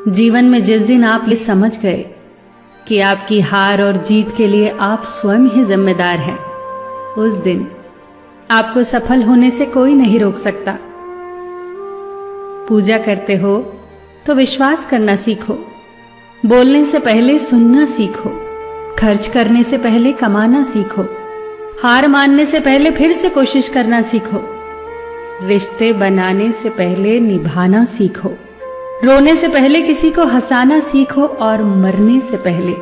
जीवन में जिस दिन आप ये समझ गए कि आपकी हार और जीत के लिए आप स्वयं ही जिम्मेदार हैं, उस दिन आपको सफल होने से कोई नहीं रोक सकता। पूजा करते हो तो विश्वास करना सीखो, बोलने से पहले सुनना सीखो, खर्च करने से पहले कमाना सीखो, हार मानने से पहले फिर से कोशिश करना सीखो, रिश्ते बनाने से पहले निभाना सीखो, रोने से पहले किसी को हंसाना सीखो और मरने से पहले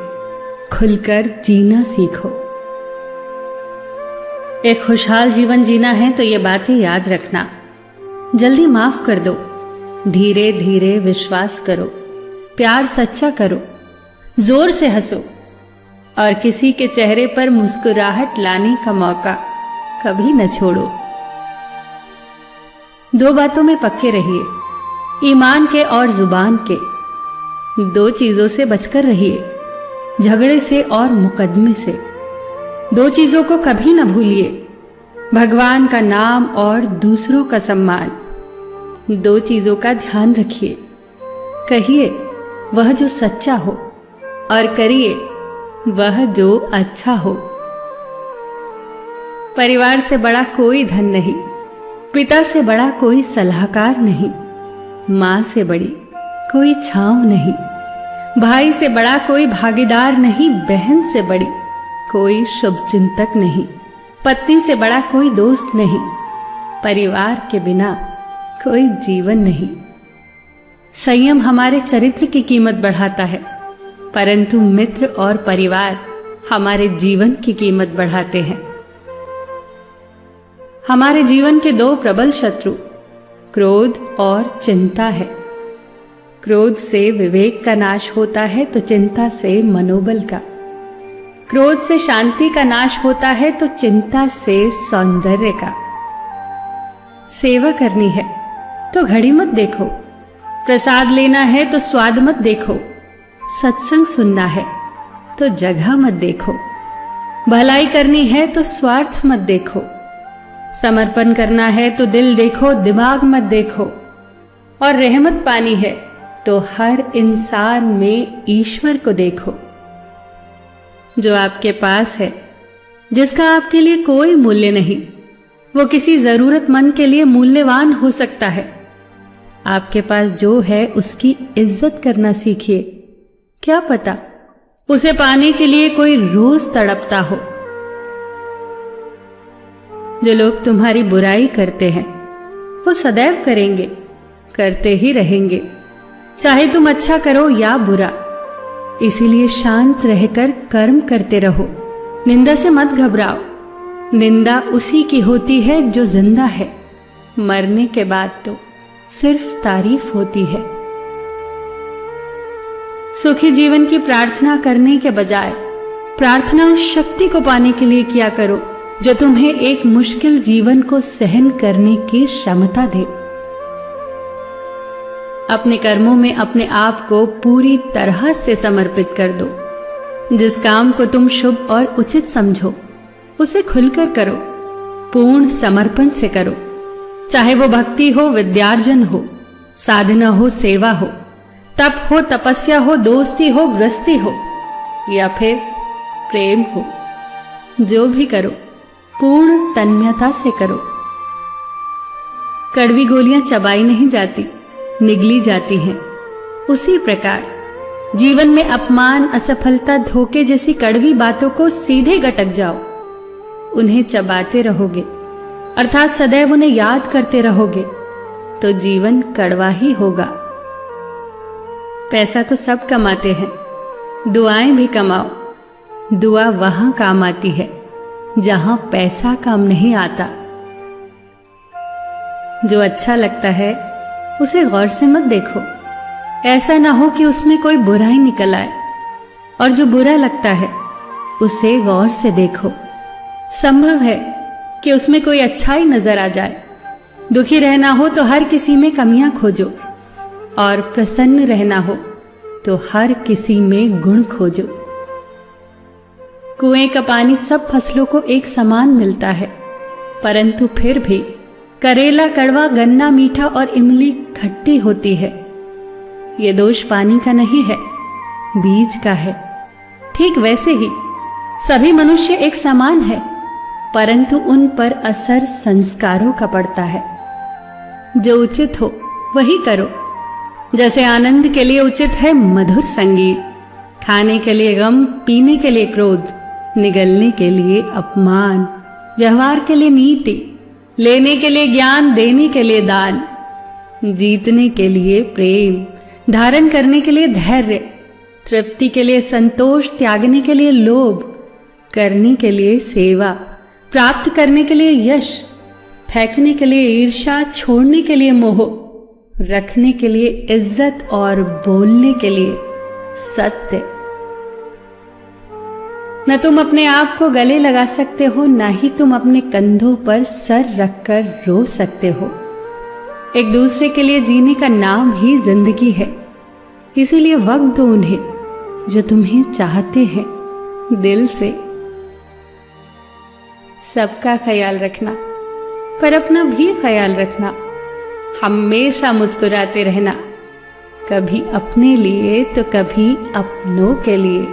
खुलकर जीना सीखो। एक खुशहाल जीवन जीना है तो ये बातें याद रखना। जल्दी माफ कर दो, धीरे धीरे विश्वास करो, प्यार सच्चा करो, जोर से हंसो और किसी के चेहरे पर मुस्कुराहट लाने का मौका कभी न छोड़ो। दो बातों में पक्के रहिए, ईमान के और जुबान के। दो चीजों से बचकर रहिए, झगड़े से और मुकदमे से। दो चीजों को कभी न भूलिए, भगवान का नाम और दूसरों का सम्मान। दो चीजों का ध्यान रखिए, कहिए वह जो सच्चा हो और करिए वह जो अच्छा हो। परिवार से बड़ा कोई धन नहीं, पिता से बड़ा कोई सलाहकार नहीं, मां से बड़ी कोई छांव नहीं, भाई से बड़ा कोई भागीदार नहीं, बहन से बड़ी कोई शुभचिंतक नहीं, पत्नी से बड़ा कोई दोस्त नहीं, परिवार के बिना कोई जीवन नहीं। संयम हमारे चरित्र की कीमत बढ़ाता है, परंतु मित्र और परिवार हमारे जीवन की कीमत बढ़ाते हैं। हमारे जीवन के दो प्रबल शत्रु क्रोध और चिंता है। क्रोध से विवेक का नाश होता है तो चिंता से मनोबल का। क्रोध से शांति का नाश होता है तो चिंता से सौंदर्य का। सेवा करनी है तो घड़ी मत देखो, प्रसाद लेना है तो स्वाद मत देखो, सत्संग सुनना है तो जगह मत देखो, भलाई करनी है तो स्वार्थ मत देखो, समर्पण करना है तो दिल देखो, दिमाग मत देखो, और रहमत पानी है तो हर इंसान में ईश्वर को देखो। जो आपके पास है, जिसका आपके लिए कोई मूल्य नहीं, वो किसी जरूरतमंद के लिए मूल्यवान हो सकता है। आपके पास जो है उसकी इज्जत करना सीखिए, क्या पता उसे पाने के लिए कोई रोज तड़पता हो। जो लोग तुम्हारी बुराई करते हैं वो सदैव करेंगे, करते ही रहेंगे, चाहे तुम अच्छा करो या बुरा। इसीलिए शांत रहकर कर्म करते रहो, निंदा से मत घबराओ। निंदा उसी की होती है जो जिंदा है, मरने के बाद तो सिर्फ तारीफ होती है। सुखी जीवन की प्रार्थना करने के बजाय प्रार्थना उस शक्ति को पाने के लिए किया करो जो तुम्हें एक मुश्किल जीवन को सहन करने की क्षमता दे। अपने कर्मों में अपने आप को पूरी तरह से समर्पित कर दो। जिस काम को तुम शुभ और उचित समझो उसे खुलकर करो, पूर्ण समर्पण से करो। चाहे वो भक्ति हो, विद्यार्जन हो, साधना हो, सेवा हो, तप हो, तपस्या हो, दोस्ती हो, गृहस्थी हो या फिर प्रेम हो, जो भी करो पूर्ण तन्मयता से करो। कड़वी गोलियां चबाई नहीं जाती, निगली जाती हैं। उसी प्रकार जीवन में अपमान, असफलता, धोखे जैसी कड़वी बातों को सीधे गटक जाओ। उन्हें चबाते रहोगे, अर्थात सदैव उन्हें याद करते रहोगे, तो जीवन कड़वा ही होगा। पैसा तो सब कमाते हैं, दुआएं भी कमाओ। दुआ वहां काम आती है जहां पैसा काम नहीं आता। जो अच्छा लगता है उसे गौर से मत देखो, ऐसा ना हो कि उसमें कोई बुराई निकल आए, और जो बुरा लगता है उसे गौर से देखो। संभव है कि उसमें कोई अच्छाई नजर आ जाए। दुखी रहना हो तो हर किसी में कमियां खोजो, और प्रसन्न रहना हो तो हर किसी में गुण खोजो। कुएं का पानी सब फसलों को एक समान मिलता है, परंतु फिर भी करेला कड़वा, गन्ना मीठा और इमली खट्टी होती है। ये दोष पानी का नहीं है, बीज का है। ठीक वैसे ही सभी मनुष्य एक समान है, परंतु उन पर असर संस्कारों का पड़ता है। जो उचित हो वही करो। जैसे आनंद के लिए उचित है मधुर संगीत, खाने के लिए गम, पीने के लिए क्रोध, निगलने के लिए अपमान, व्यवहार के लिए नीति, लेने के लिए ज्ञान, देने के लिए दान, जीतने के लिए प्रेम, धारण करने के लिए धैर्य, तृप्ति के लिए संतोष, त्यागने के लिए लोभ, करने के लिए सेवा, प्राप्त करने के लिए यश, फेंकने के लिए ईर्ष्या, छोड़ने के लिए मोह, रखने के लिए इज्जत और बोलने के लिए सत्य। न तुम अपने आप को गले लगा सकते हो, न ही तुम अपने कंधों पर सर रखकर रो सकते हो। एक दूसरे के लिए जीने का नाम ही जिंदगी है। इसीलिए वक्त दो उन्हें जो तुम्हें चाहते हैं दिल से। सबका ख्याल रखना, पर अपना भी ख्याल रखना। हमेशा मुस्कुराते रहना, कभी अपने लिए तो कभी अपनों के लिए।